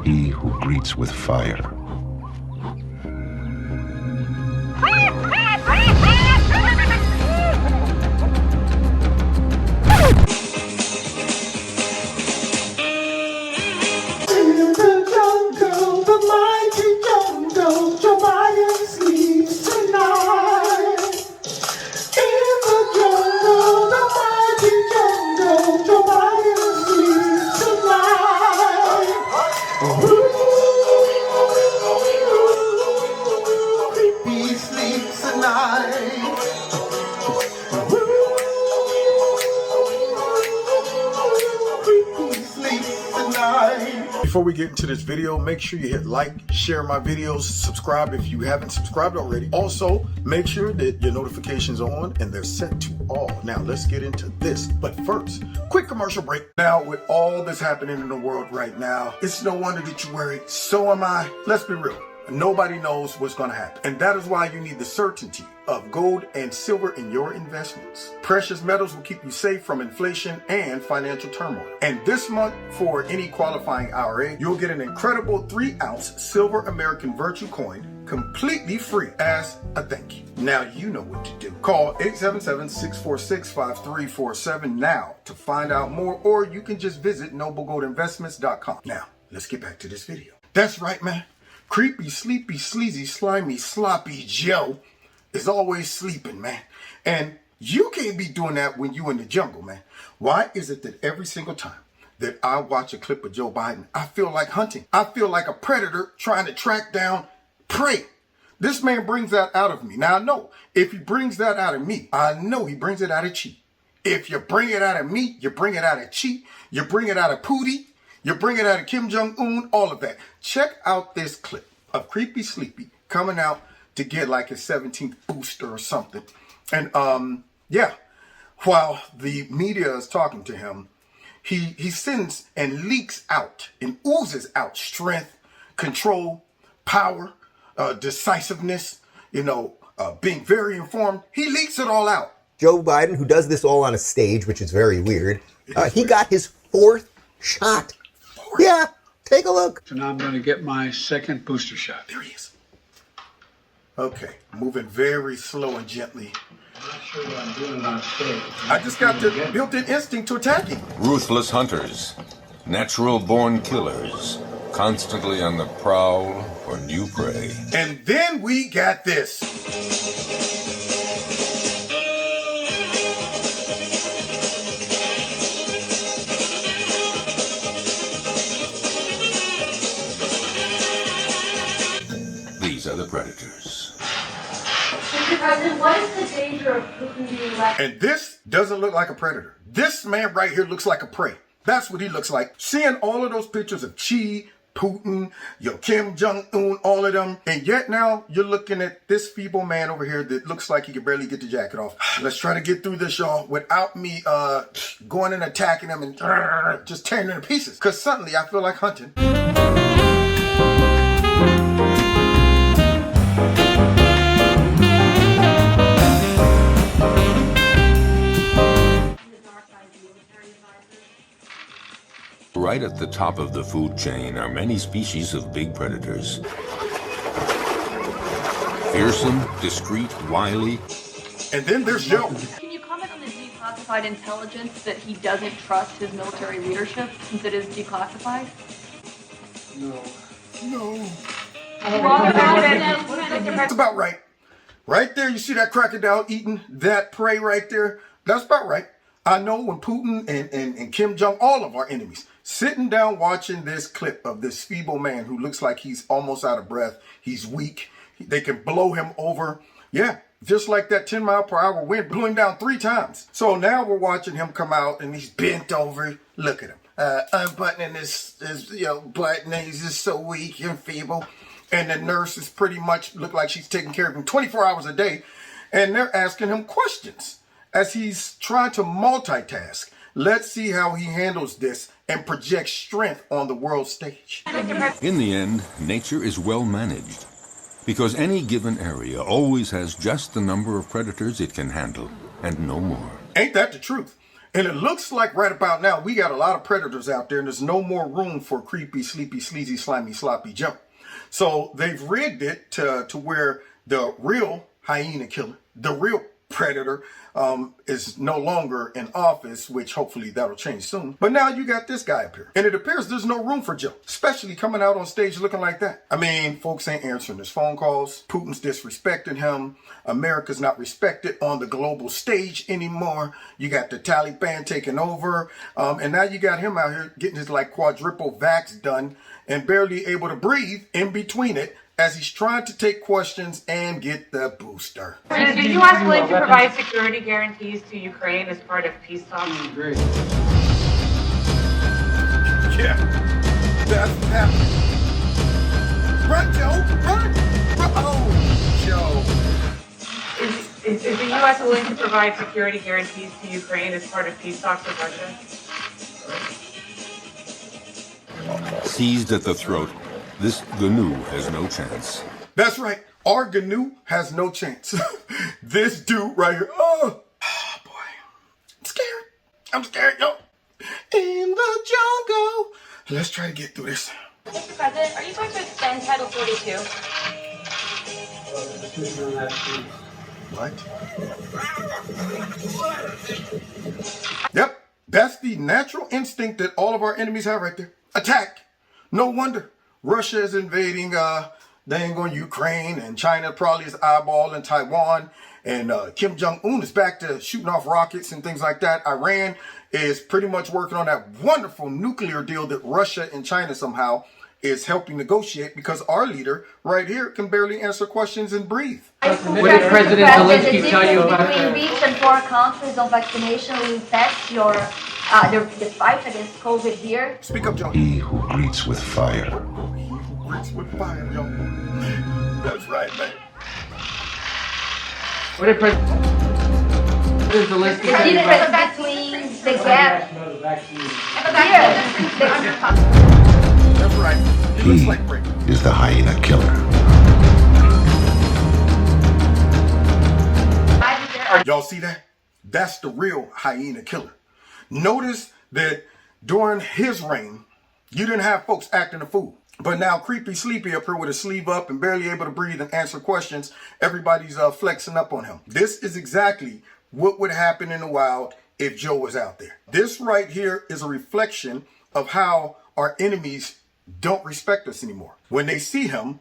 he who greets with fire. Before we get into this video, make sure you hit like, share my videos, subscribe if you haven't subscribed already. Also, make sure that your notifications are on and they're set to all. Now, let's get into this. But first, quick commercial break. Now, with all that's happening in the world right now, it's no wonder that you're worried. So am I. Let's be real. Nobody knows what's going to happen. And that is why you need the certainty of gold and silver in your investments. Precious metals will keep you safe from inflation and financial turmoil. And this month, for any qualifying IRA, you'll get an incredible 3-ounce silver American Virtue coin completely free as a thank you. Now you know what to do. Call 877-646-5347 now to find out more, or you can just visit noblegoldinvestments.com. Now, let's get back to this video. That's right, man. Creepy, sleepy, sleazy, slimy, sloppy Joe is always sleeping, man. And you can't be doing that when you in the jungle, man. Why is it that every single time that I watch a clip of Joe Biden, I feel like hunting? I feel like a predator trying to track down prey. This man brings that out of me. Now, I know if he brings that out of me, I know he brings it out of Chi. If you bring it out of me, you bring it out of Chi. You bring it out of Pootie. You bring it out of Kim Jong-un, all of that. Check out this clip of Creepy Sleepy coming out to get like his 17th booster or something. And yeah, while the media is talking to him, he sends and leaks out and oozes out strength, control, power, decisiveness, being very informed. He leaks it all out. Joe Biden, who does this all on a stage, which is very weird, he got his 4th shot. Yeah, take a look. So now I'm going to get my 2nd booster shot. There he is. Okay, moving very slow and gently. I'm not sure what I'm doing on stage. I just got the built-in instinct to attack him. Ruthless hunters, natural-born killers, constantly on the prowl for new prey. And then we got this. These are the predators. Mr. President, what is the danger of Putin being left? And this doesn't look like a predator. This man right here looks like a prey. That's what he looks like. Seeing all of those pictures of Chi, Putin, Kim Jong-un, all of them. And yet now you're looking at this feeble man over here that looks like he can barely get the jacket off. Let's try to get through this, y'all, without me going and attacking him and just tearing him to pieces. Because suddenly I feel like hunting. Right at the top of the food chain are many species of big predators. Fearsome, discreet, wily. And then there's Joe. Can you comment on the declassified intelligence that he doesn't trust his military leadership since it is declassified? No. That's about right. Right there, you see that crocodile eating that prey right there? That's about right. I know when Putin and Kim Jong, all of our enemies, sitting down watching this clip of this feeble man who looks like he's almost out of breath. He's weak. They can blow him over. Yeah, just like that 10-mile-per-hour wind blew him down 3 times. So now we're watching him come out and he's bent over. Look at him. Unbuttoning his button, and he's just so weak and feeble. And the nurse is pretty much look like she's taking care of him 24 hours a day. And they're asking him questions as he's trying to multitask. Let's see how he handles this and projects strength on the world stage. In the end, nature is well managed, because any given area always has just the number of predators it can handle, and no more. Ain't that the truth? And it looks like right about now, we got a lot of predators out there and there's no more room for creepy, sleepy, sleazy, slimy, sloppy Joe. So they've rigged it to where the real hyena killer, the real predator, is no longer in office, which hopefully that'll change soon. But now you got this guy up here. And it appears there's no room for Joe, especially coming out on stage looking like that. I mean, folks ain't answering his phone calls. Putin's disrespecting him. America's not respected on the global stage anymore. You got the Taliban taking over. And now you got him out here getting his like quadruple vax done and barely able to breathe in between it, as he's trying to take questions and get the booster. Is the U.S. willing to provide security guarantees to Ukraine as part of peace talks? Great. Yeah, that's what's happening. Run, Joe, run! Oh, Joe. Is the U.S. willing to provide security guarantees to Ukraine as part of peace talks with Russia? Seized at the throat, this GNU has no chance. That's right. Our GNU has no chance. This dude right here. Oh boy. I'm scared, yo. In the jungle. Let's try to get through this. Mr. President, are you going to extend Title 42? What? Yep. That's the natural instinct that all of our enemies have right there. Attack. No wonder. Russia is invading dang on Ukraine, and China probably is eyeballing Taiwan, and Kim Jong-un is back to shooting off rockets and things like that. Iran is pretty much working on that wonderful nuclear deal that Russia and China somehow is helping negotiate, because our leader right here can barely answer questions and breathe. What did President Zelensky tell you about between rich and poor countries on vaccination will impact your the fight against COVID here? Speak up, Joe. He who greets with fire Greets with fire, yo. That's right, man. What did President Zelensky The tell you about difference between the gap the vaccine? here, That's right. He He looks like Rick. is the hyena killer. Y'all see that? That's the real hyena killer. Notice that during his reign, you didn't have folks acting a fool. But now creepy sleepy up here with his sleeve up and barely able to breathe and answer questions, everybody's flexing up on him. This is exactly what would happen in the wild if Joe was out there. This right here is a reflection of how our enemies don't respect us anymore. When they see him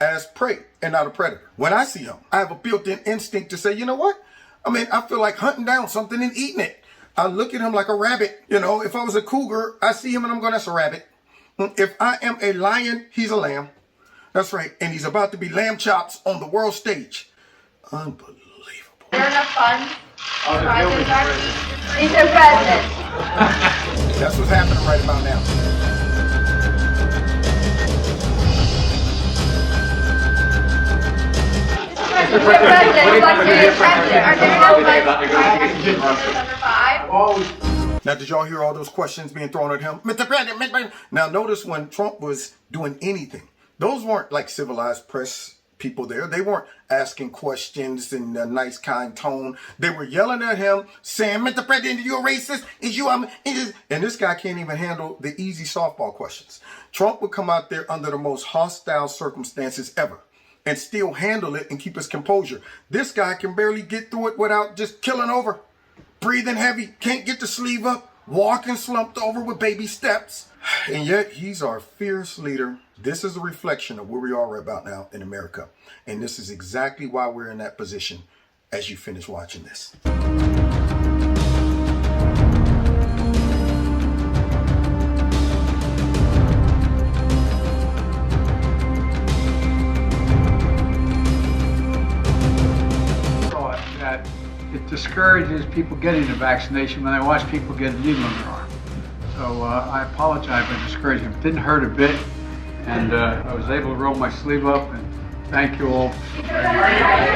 as prey and not a predator. When I see him, I have a built-in instinct to say, you know what? I mean, I feel like hunting down something and eating it. I look at him like a rabbit. You know, if I was a cougar, I see him and I'm going, that's a rabbit. If I am a lion, he's a lamb. That's right. And he's about to be lamb chops on the world stage. Unbelievable. There enough fun. Mr. President. That's what's happening right about now. Mr. President, what can you are there enough fun? Number 5. Now, did y'all hear all those questions being thrown at him? Mr. President. Now, notice when Trump was doing anything, those weren't like civilized press people there. They weren't asking questions in a nice, kind tone. They were yelling at him, saying, Mr. President, you're a racist. And this guy can't even handle the easy softball questions. Trump would come out there under the most hostile circumstances ever and still handle it and keep his composure. This guy can barely get through it without just killing over. Breathing heavy, can't get the sleeve up, walking slumped over with baby steps. And yet he's our fierce leader. This is a reflection of where we are right about now in America. And this is exactly why we're in that position as you finish watching this. That it discourages people getting the vaccination when they watch people get a needle in their arm. So I apologize for discouraging them. It didn't hurt a bit, and I was able to roll my sleeve up, and thank you all very much.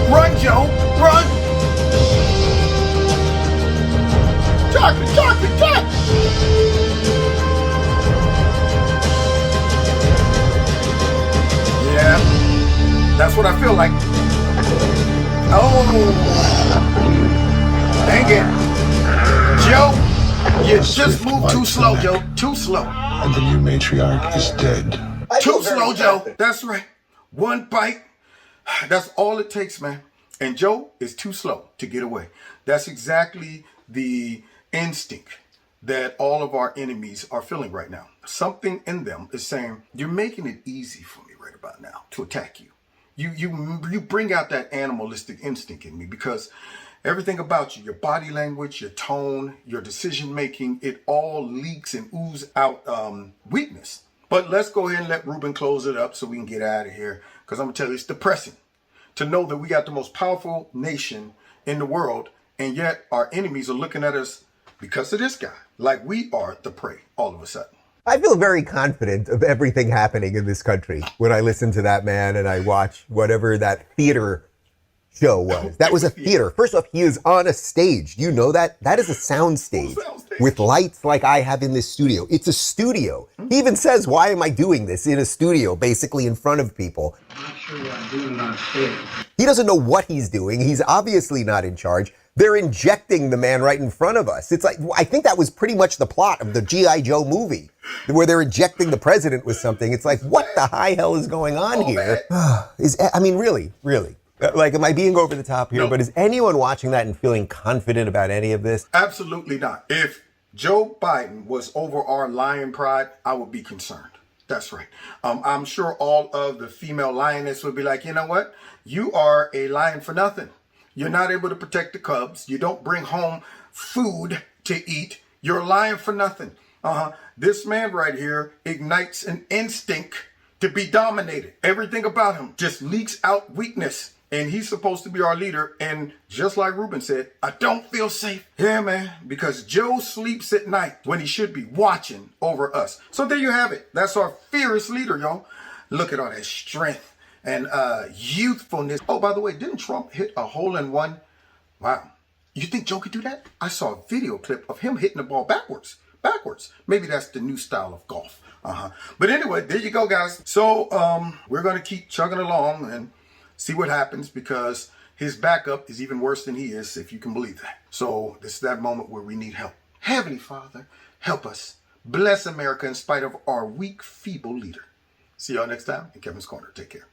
Run, Joe, run! Chocolate, chocolate, chocolate! That's what I feel like. Oh, dang it. Joe, you just moved too slow, Joe. Too slow. And the new matriarch is dead. Too slow, Joe. That's right. One bite. That's all it takes, man. And Joe is too slow to get away. That's exactly the instinct that all of our enemies are feeling right now. Something in them is saying, you're making it easy for me right about now to attack you. You bring out that animalistic instinct in me because everything about you, your body language, your tone, your decision making, it all leaks and oozes out weakness. But let's go ahead and let Ruben close it up so we can get out of here, because I'm going to tell you, it's depressing to know that we got the most powerful nation in the world, and yet our enemies are looking at us because of this guy, like we are the prey all of a sudden. I feel very confident of everything happening in this country when I listen to that man and I watch whatever that theater show was. That was a theater. First off, he is on a stage. Do you know that? That is a sound stage with lights like I have in this studio. It's a studio. He even says, why am I doing this in a studio, basically in front of people? I'm not sure what I'm doing on stage. He doesn't know what he's doing. He's obviously not in charge. They're injecting the man right in front of us. It's like, I think that was pretty much the plot of the G.I. Joe movie, where they're injecting the president with something. It's like, what the high hell is going on here? I mean, really? Like, am I being over the top here? No. But is anyone watching that and feeling confident about any of this? Absolutely not. If Joe Biden was over our lion pride, I would be concerned. That's right. I'm sure all of the female lioness would be like, you know what? You are a lion for nothing. You're not able to protect the cubs. You don't bring home food to eat. You're a lion for nothing. This man right here ignites an instinct to be dominated. Everything about him just leaks out weakness. And he's supposed to be our leader. And just like Ruben said, I don't feel safe. Yeah, man, because Joe sleeps at night when he should be watching over us. So there you have it. That's our fearless leader, y'all. Look at all that strength and youthfulness. Oh, by the way, didn't Trump hit a hole-in-one? Wow. You think Joe could do that? I saw a video clip of him hitting the ball backwards. Maybe that's the new style of golf. But anyway, there you go, guys. So we're going to keep chugging along and see what happens, because his backup is even worse than he is, if you can believe that. So this is that moment where we need help. Heavenly Father, help us. Bless America in spite of our weak, feeble leader. See y'all next time in Kevin's Corner. Take care.